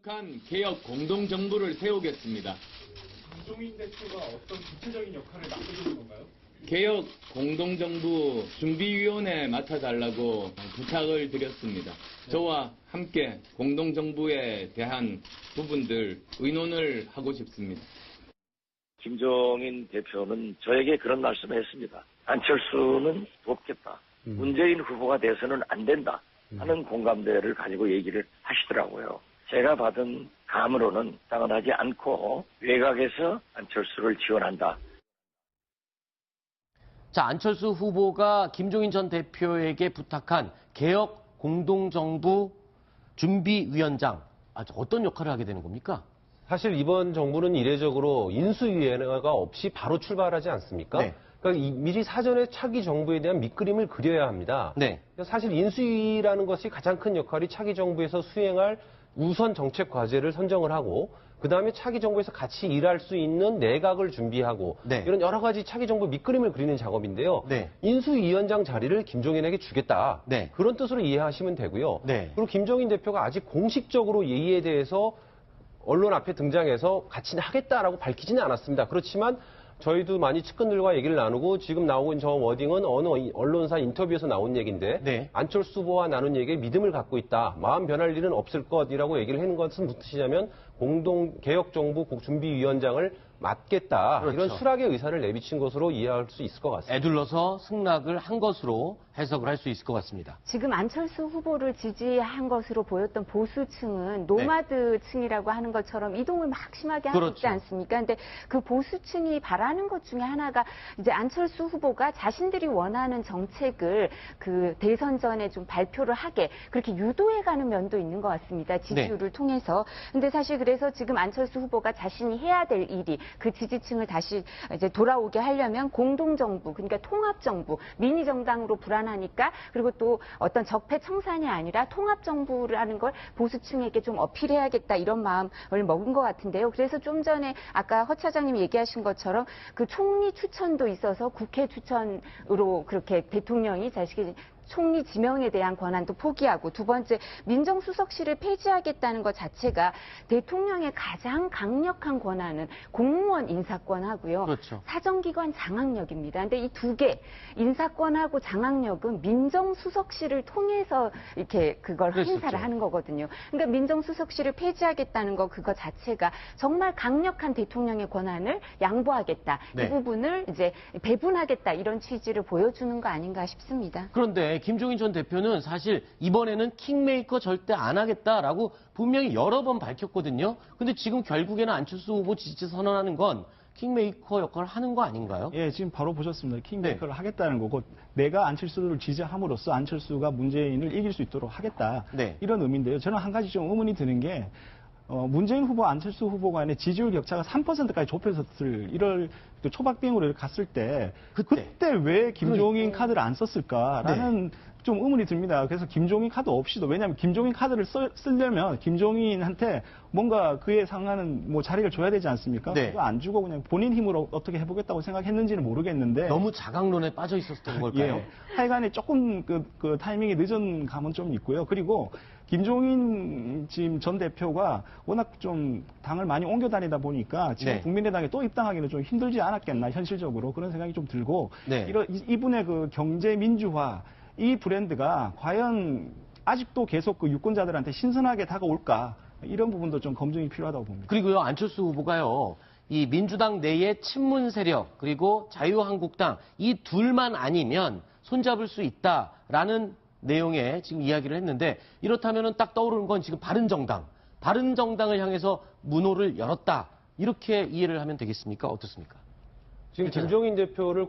한 개혁 공동정부를 세우겠습니다. 김종인 대표가 어떤 구체적인 역할을 맡겨주는 건가요? 개혁 공동정부 준비위원회에 맡아달라고 부탁을 드렸습니다. 저와 함께 공동정부에 대한 부분들 의논을 하고 싶습니다. 김종인 대표는 저에게 그런 말씀을 했습니다. 안철수는 돕겠다. 문재인 후보가 돼서는 안 된다 하는 공감대를 가지고 얘기를 하시더라고요. 제가 받은 감으로는 당연하지 않고 외곽에서 안철수를 지원한다. 자, 안철수 후보가 김종인 전 대표에게 부탁한 개혁 공동정부 준비위원장, 어떤 역할을 하게 되는 겁니까? 사실 이번 정부는 이례적으로 인수위원회가 없이 바로 출발하지 않습니까? 네. 그러니까 미리 사전에 차기 정부에 대한 밑그림을 그려야 합니다. 네. 사실 인수위라는 것이 가장 큰 역할이 차기 정부에서 수행할 우선 정책 과제를 선정을 하고 그다음에 차기 정부에서 같이 일할 수 있는 내각을 준비하고 네. 이런 여러 가지 차기 정부 밑그림을 그리는 작업인데요. 네. 인수위원장 자리를 김종인에게 주겠다. 네. 그런 뜻으로 이해하시면 되고요. 네. 그리고 김종인 대표가 아직 공식적으로 이에 대해서 언론 앞에 등장해서 같이 하겠다라고 밝히지는 않았습니다. 그렇지만 저희도 많이 측근들과 얘기를 나누고 지금 나오고 있는 저 워딩은 어느 언론사 인터뷰에서 나온 얘기인데 네. 안철수 후보와 나눈 얘기에 믿음을 갖고 있다. 마음 변할 일은 없을 것이라고 얘기를 하는 것은 무슨 뜻이냐면 공동개혁정부 준비위원장을 맡겠다. 그렇죠. 이런 수락의 의사를 내비친 것으로 이해할 수 있을 것 같습니다. 애둘러서 승낙을 한 것으로 해석을 할 수 있을 것 같습니다. 지금 안철수 후보를 지지한 것으로 보였던 보수층은 노마드층이라고 하는 것처럼 이동을 막 심하게 하고 있지 그렇죠. 않습니까? 근데 그 보수층이 바라는 것 중에 하나가 이제 안철수 후보가 자신들이 원하는 정책을 그 대선 전에 좀 발표를 하게 그렇게 유도해가는 면도 있는 것 같습니다. 지지율을 통해서. 근데 사실 그래서 지금 안철수 후보가 자신이 해야 될 일이 그 지지층을 다시 이제 돌아오게 하려면 공동정부, 그러니까 통합정부, 미니정당으로 불안하니까 그리고 또 어떤 적폐 청산이 아니라 통합정부라는 걸 보수층에게 좀 어필해야겠다 이런 마음을 먹은 것 같은데요. 그래서 좀 전에 아까 허 차장님이 얘기하신 것처럼 그 총리 추천도 있어서 국회 추천으로 그렇게 대통령이 자식이 총리 지명에 대한 권한도 포기하고 두 번째 민정수석실을 폐지하겠다는 것 자체가 대통령의 가장 강력한 권한은 공무원 인사권하고요. 그렇죠. 사정기관 장악력입니다. 근데 이 두 개 인사권하고 장악력은 민정수석실을 통해서 이렇게 그걸 그랬었죠. 행사를 하는 거거든요. 그러니까 민정수석실을 폐지하겠다는 거 그거 자체가 정말 강력한 대통령의 권한을 양보하겠다. 네. 이 부분을 이제 배분하겠다 이런 취지를 보여주는 거 아닌가 싶습니다. 그런데 김종인 전 대표는 사실 이번에는 킹메이커 절대 안 하겠다라고 분명히 여러 번 밝혔거든요. 근데 지금 결국에는 안철수 후보 지지 선언하는 건 킹메이커 역할을 하는 거 아닌가요? 예, 지금 바로 보셨습니다. 킹메이커를 하겠다는 거고 내가 안철수를 지지함으로써 안철수가 문재인을 이길 수 있도록 하겠다. 네. 이런 의미인데요. 저는 한 가지 좀 의문이 드는 게 문재인 후보, 안철수 후보 간의 지지율 격차가 3%까지 좁혀졌을 이럴 초박빙으로 갔을 때 그때 왜 김종인 카드를 안 썼을까라는 좀 의문이 듭니다. 그래서 김종인 카드 없이도 왜냐하면 김종인 카드를 쓰려면 김종인한테 뭔가 그에 상하는 뭐 자리를 줘야 되지 않습니까? 네. 그거 안 주고 그냥 본인 힘으로 어떻게 해보겠다고 생각했는지는 모르겠는데 너무 자강론에 빠져 있었던 걸까요? 예, 하여간에 조금 그 타이밍이 늦은 감은 좀 있고요. 그리고 김종인 지금 전 대표가 워낙 좀 당을 많이 옮겨 다니다 보니까 지금 네. 국민의당에 또 입당하기는 좀 힘들지 않았겠나 현실적으로 그런 생각이 좀 들고 네. 이분의 그 경제 민주화 이 브랜드가 과연 아직도 계속 그 유권자들한테 신선하게 다가올까 이런 부분도 좀 검증이 필요하다고 봅니다. 그리고요, 안철수 후보가요, 이 민주당 내의 친문 세력, 그리고 자유한국당, 이 둘만 아니면 손잡을 수 있다라는 내용의 지금 이야기를 했는데, 이렇다면은 딱 떠오르는 건 지금 바른정당을 향해서 문호를 열었다. 이렇게 이해를 하면 되겠습니까? 어떻습니까? 지금 김종인 대표를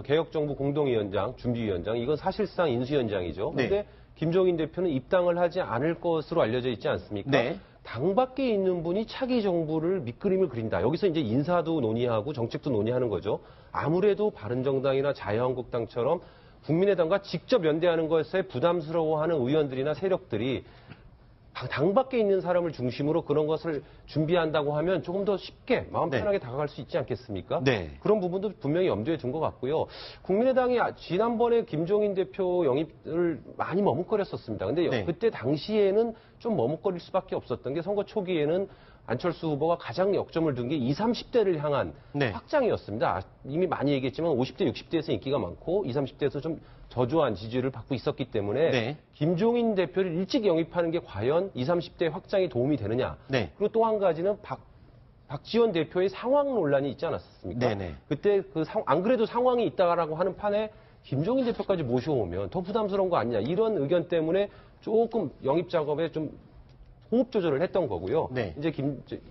개혁정부 공동위원장, 준비위원장, 이건 사실상 인수위원장이죠. 네. 그런데 김종인 대표는 입당을 하지 않을 것으로 알려져 있지 않습니까? 네. 당 밖에 있는 분이 차기 정부를 밑그림을 그린다. 여기서 이제 인사도 논의하고 정책도 논의하는 거죠. 아무래도 바른정당이나 자유한국당처럼 국민의당과 직접 연대하는 것에 부담스러워하는 의원들이나 세력들이 당 밖에 있는 사람을 중심으로 그런 것을 준비한다고 하면 조금 더 쉽게 마음 네. 편하게 다가갈 수 있지 않겠습니까? 네. 그런 부분도 분명히 염두에 둔 것 같고요. 국민의당이 지난번에 김종인 대표 영입을 많이 머뭇거렸었습니다. 근데 네. 그때 당시에는 좀 머뭇거릴 수밖에 없었던 게 선거 초기에는 안철수 후보가 가장 역점을 둔 게 20, 30대를 향한 네. 확장이었습니다. 이미 많이 얘기했지만 50대, 60대에서 인기가 많고 20, 30대에서 좀 저조한 지지를 받고 있었기 때문에 네. 김종인 대표를 일찍 영입하는 게 과연 20, 30대 확장에 도움이 되느냐. 네. 그리고 또 한 가지는 박지원 대표의 상황 논란이 있지 않았습니까? 네네. 그때 안 그래도 상황이 있다라고 하는 판에 김종인 대표까지 모셔오면 더 부담스러운 거 아니냐. 이런 의견 때문에 조금 영입 작업에 좀 호흡 조절을 했던 거고요. 네. 이제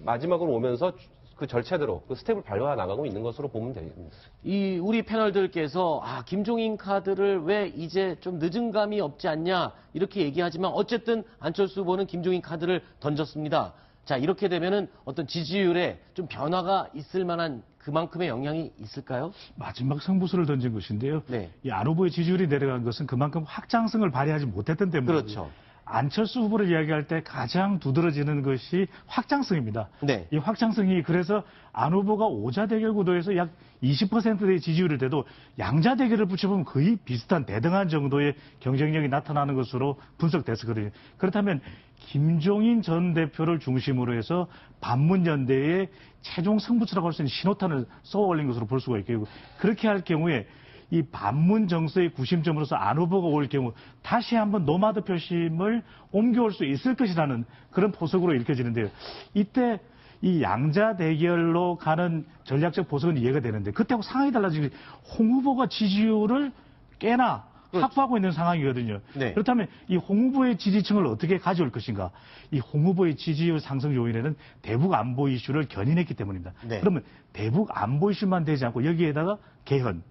마지막으로 오면서 그 절차대로 그 스텝을 밟아 나가고 있는 것으로 보면 됩니다. 우리 패널들께서 김종인 카드를 왜 이제 좀 늦은 감이 없지 않냐 이렇게 얘기하지만 어쨌든 안철수 후보는 김종인 카드를 던졌습니다. 자, 이렇게 되면은 어떤 지지율에 좀 변화가 있을 만한 그만큼의 영향이 있을까요? 마지막 승부수를 던진 것인데요. 네. 이 안 후보의 지지율이 내려간 것은 그만큼 확장성을 발휘하지 못했던 때문입니다. 그렇죠. 안철수 후보를 이야기할 때 가장 두드러지는 것이 확장성입니다. 네. 이 확장성이 그래서 안 후보가 오자 대결 구도에서 약 20%의 지지율을 돼도 양자 대결을 붙여보면 거의 비슷한 대등한 정도의 경쟁력이 나타나는 것으로 분석됐었거든요. 그렇다면 김종인 전 대표를 중심으로 해서 반문연대의 최종 승부처라고 할 수 있는 신호탄을 쏘아 올린 것으로 볼 수가 있겠고, 그렇게 할 경우에 이 반문 정서의 구심점으로서 안 후보가 올 경우 다시 한번 노마드 표심을 옮겨올 수 있을 것이라는 그런 포석으로 읽혀지는데요. 이때 이 양자 대결로 가는 전략적 포석은 이해가 되는데, 그때하고 상황이 달라지니 홍 후보가 지지율을 꽤나 확보하고 있는 상황이거든요. 네. 그렇다면 이 홍 후보의 지지층을 어떻게 가져올 것인가? 이 홍 후보의 지지율 상승 요인에는 대북 안보 이슈를 견인했기 때문입니다. 네. 그러면 대북 안보 이슈만 되지 않고 여기에다가 개헌,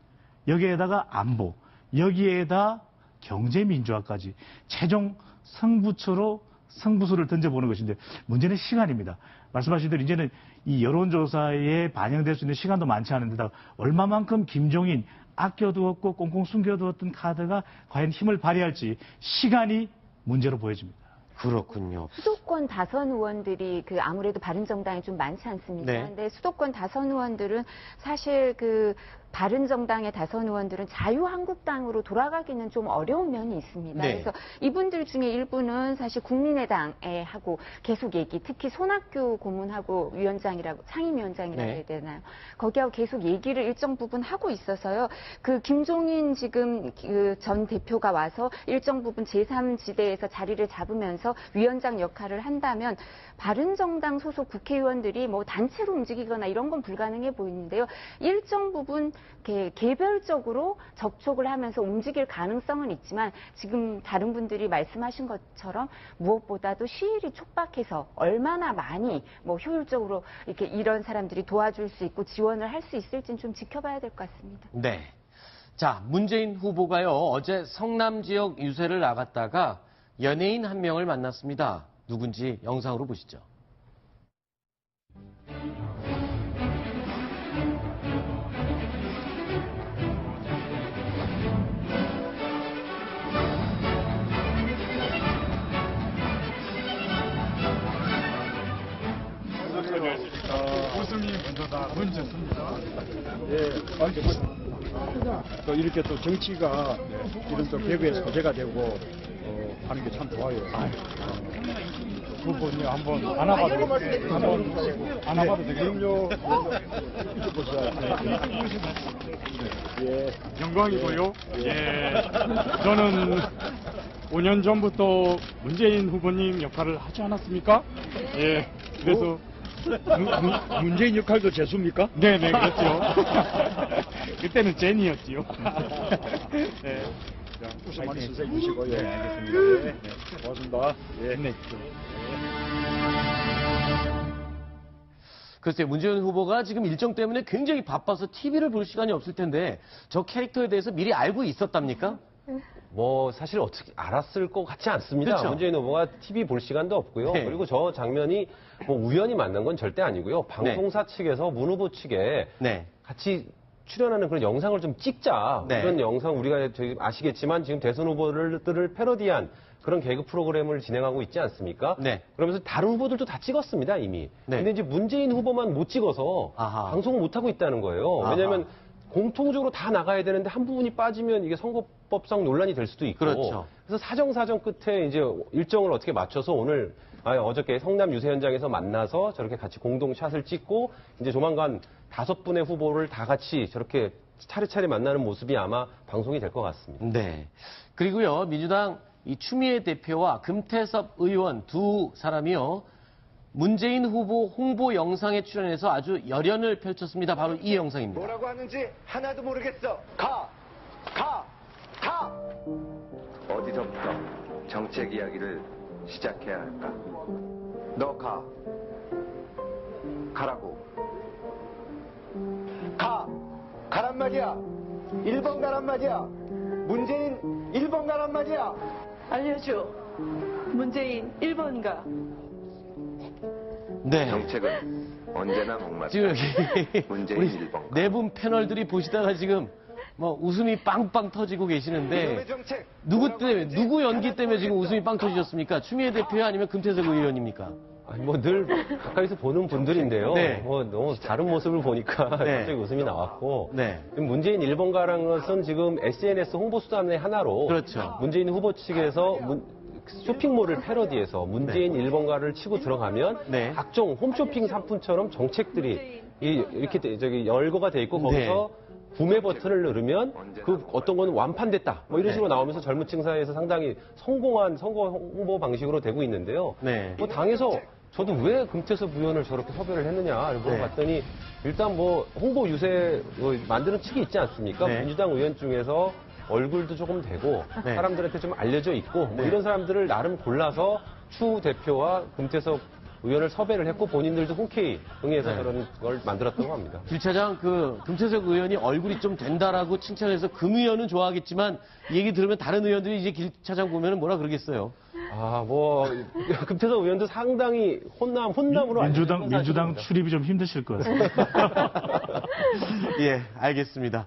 여기에다가 안보, 여기에다 경제 민주화까지 최종 승부처로 승부수를 던져보는 것인데, 문제는 시간입니다. 말씀하신 대로 이제는 이 여론조사에 반영될 수 있는 시간도 많지 않은데다가 얼마만큼 김종인 아껴두었고 꽁꽁 숨겨두었던 카드가 과연 힘을 발휘할지 시간이 문제로 보여집니다. 그렇군요. 수도권 다선 의원들이 아무래도 바른정당이 좀 많지 않습니까? 네. 근데 수도권 다선 의원들은 사실 바른정당의 다선 의원들은 자유한국당으로 돌아가기는 좀 어려운 면이 있습니다. 네. 그래서 이분들 중에 일부는 사실 국민의당에 하고 계속 얘기, 특히 손학규 고문하고 위원장이라고, 상임위원장이라고 네. 해야 되나요? 거기하고 계속 얘기를 일정 부분 하고 있어서요. 김종인 지금 전 대표가 와서 일정 부분 제3지대에서 자리를 잡으면서 위원장 역할을 한다면 바른정당 소속 국회의원들이 단체로 움직이거나 이런 건 불가능해 보이는데요. 일정 부분 개별적으로 접촉을 하면서 움직일 가능성은 있지만, 지금 다른 분들이 말씀하신 것처럼 무엇보다도 시일이 촉박해서 얼마나 많이 효율적으로 이런 사람들이 도와줄 수 있고 지원을 할 수 있을지는 좀 지켜봐야 될 것 같습니다. 네. 자, 문재인 후보가요, 어제 성남 지역 유세를 나갔다가 연예인 한 명을 만났습니다. 누군지 영상으로 보시죠. 교수님 분도다 문제습니다. 예, 또 이렇게 또 정치가 이런 또 배구의 소재가 되고 하는 게 참 좋아요. 후보님 한번 안아봐도 되겠군요. 예, 영광이고요. 예, 저는 5년 전부터 문재인 후보님 역할을 하지 않았습니까? 예, 그래서 문재인 역할도 재수입니까? 네네, 그렇죠. 그때는 제니였지요. 네. 우선 많이 선생님 주시고, 예, 알겠습니다. 네, 고맙습니다. 예. 네. 글쎄요, 문재인 후보가 지금 일정 때문에 굉장히 바빠서 TV를 볼 시간이 없을 텐데 저 캐릭터에 대해서 미리 알고 있었답니까? 사실 어떻게 알았을 것 같지 않습니다. 그렇죠. 문재인 후보가 TV 볼 시간도 없고요. 네. 그리고 저 장면이 우연히 만난 건 절대 아니고요. 방송사 측에서 문 후보 측에 네. 같이 출연하는 그런 영상을 좀 찍자. 네. 그런 영상 우리가 저희 아시겠지만 지금 대선 후보들을 패러디한 그런 개그 프로그램을 진행하고 있지 않습니까? 네. 그러면서 다른 후보들도 다 찍었습니다, 이미. 네. 근데 이제 문재인 후보만 못 찍어서 아하. 방송을 못 하고 있다는 거예요. 아하. 왜냐하면 공통적으로 다 나가야 되는데 한 부분이 빠지면 이게 선거법상 논란이 될 수도 있고. 그렇죠. 그래서 사정사정 끝에 이제 일정을 어떻게 맞춰서 오늘 어저께 성남 유세 현장에서 만나서 저렇게 같이 공동 샷을 찍고 이제 조만간 5분의 후보를 다 같이 저렇게 차례차례 만나는 모습이 아마 방송이 될 것 같습니다. 네. 그리고요, 민주당 이 추미애 대표와 금태섭 의원 두 사람이요, 문재인 후보 홍보 영상에 출연해서 아주 열연을 펼쳤습니다. 바로 이 영상입니다. 뭐라고 하는지 하나도 모르겠어. 가! 어디서부터 정책 이야기를 시작해야 할까? 너 가. 가라고. 가란 말이야. 1번 가란 말이야. 문재인 1번 가란 말이야. 알려줘. 문재인 1번 가. 네. 정책은 언제나 목마르다. 지금 여기 문재인 우리 1번 가. 네 분 패널들이 보시다가 지금 뭐 웃음이 빵빵 터지고 계시는데 이놈의 정책. 누구 때문에, 누구 연기 때문에 지금 웃음이 빵 터지셨습니까? 추미애 대표야 아니면 금태섭 의원입니까? 아니, 뭐 늘 가까이서 보는 분들인데요. 네. 뭐 너무 다른 모습을 보니까 네. 갑자기 웃음이 나왔고. 네. 문재인 1번가라는 것은 지금 SNS 홍보 수단의 하나로. 그렇죠. 문재인 후보 측에서 쇼핑몰을 패러디해서 문재인 1번가를 치고 들어가면 네. 각종 홈쇼핑 상품처럼 정책들이 이렇게 열거가 돼 있고 거기서 구매 버튼을 누르면 그 어떤 건 완판됐다. 뭐 이런 식으로 나오면서 젊은 층 사이에서 상당히 성공한 선거 홍보 방식으로 되고 있는데요. 네. 뭐 당에서 저도 왜 금태섭 의원을 저렇게 섭외를 했느냐 물어봤더니 일단 뭐 홍보 유세 만드는 측이 있지 않습니까? 네. 민주당 의원 중에서 얼굴도 조금 되고 네. 사람들한테 좀 알려져 있고 뭐 네. 이런 사람들을 나름 골라서 추 대표와 금태섭 의원을 섭외를 했고 본인들도 흔쾌히 응해서 네. 저런 걸 만들었다고 합니다. 주 차장, 금태섭 의원이 얼굴이 좀 된다라고 칭찬해서 금 의원은 좋아하겠지만 이 얘기 들으면 다른 의원들이 이제 길 차장 보면 뭐라 그러겠어요? 금태섭 의원도 상당히 혼남으로 민주당 알려진 사실입니다. 출입이 좀 힘드실 것 같습니다. 예, 알겠습니다.